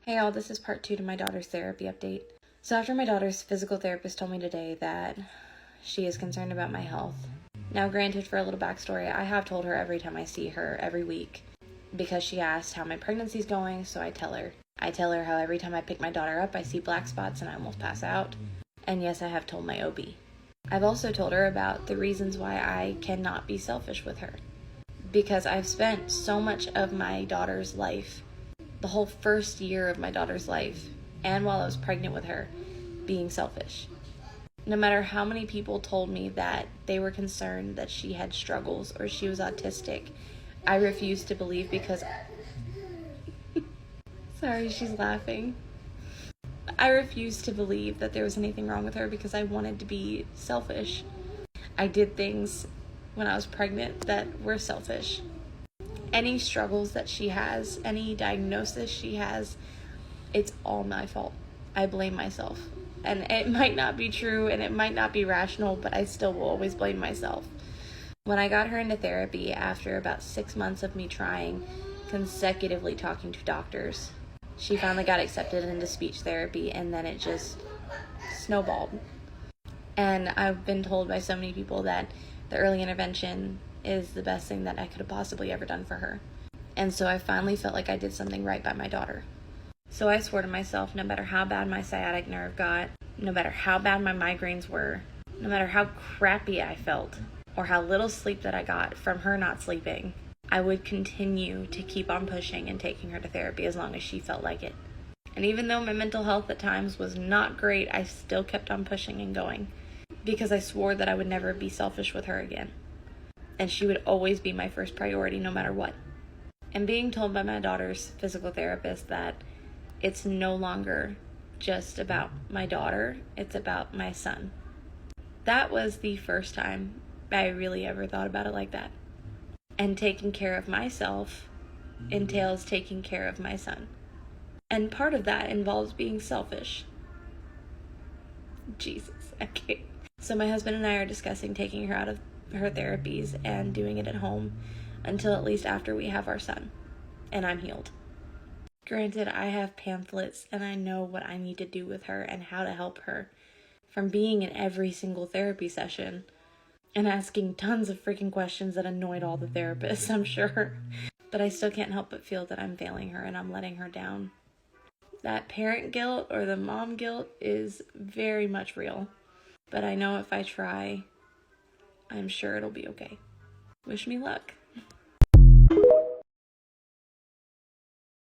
Hey all, this is part 2 to my daughter's therapy update. So after my daughter's physical therapist told me today that she is concerned about my health. Now granted, for a little backstory, I have told her every time I see her every week because she asked how my pregnancy's going, so I tell her. I tell her how every time I pick my daughter up I see black spots and I almost pass out. And yes, I have told my OB. I've also told her about the reasons why I cannot be selfish with her. Because I've spent so much of my daughter's life, the whole first year of my daughter's life, and while I was pregnant with her, being selfish. No matter how many people told me that they were concerned that she had struggles or she was autistic, I refused to believe because... Sorry, she's laughing. I refused to believe that there was anything wrong with her because I wanted to be selfish. I did things when I was pregnant that were selfish. Any struggles that she has, any diagnosis she has, it's all my fault. I blame myself. And it might not be true and it might not be rational, but I still will always blame myself. When I got her into therapy after about 6 months of me trying, consecutively talking to doctors, she finally got accepted into speech therapy, and then it just snowballed. And I've been told by so many people that the early intervention is the best thing that I could have possibly ever done for her. And so I finally felt like I did something right by my daughter. So I swore to myself, no matter how bad my sciatic nerve got, no matter how bad my migraines were, no matter how crappy I felt, or how little sleep that I got from her not sleeping, I would continue to keep on pushing and taking her to therapy as long as she felt like it. And even though my mental health at times was not great, I still kept on pushing and going because I swore that I would never be selfish with her again. And she would always be my first priority no matter what. And being told by my daughter's physical therapist that it's no longer just about my daughter, it's about my son. That was the first time I really ever thought about it like that. And taking care of myself entails taking care of my son. And part of that involves being selfish. Jesus, I can't. So my husband and I are discussing taking her out of her therapies and doing it at home until at least after we have our son and I'm healed. Granted, I have pamphlets and I know what I need to do with her and how to help her, from being in every single therapy session and asking tons of freaking questions that annoyed all the therapists, I'm sure. But I still can't help but feel that I'm failing her and I'm letting her down. That parent guilt or the mom guilt is very much real. But I know if I try, I'm sure it'll be okay. Wish me luck.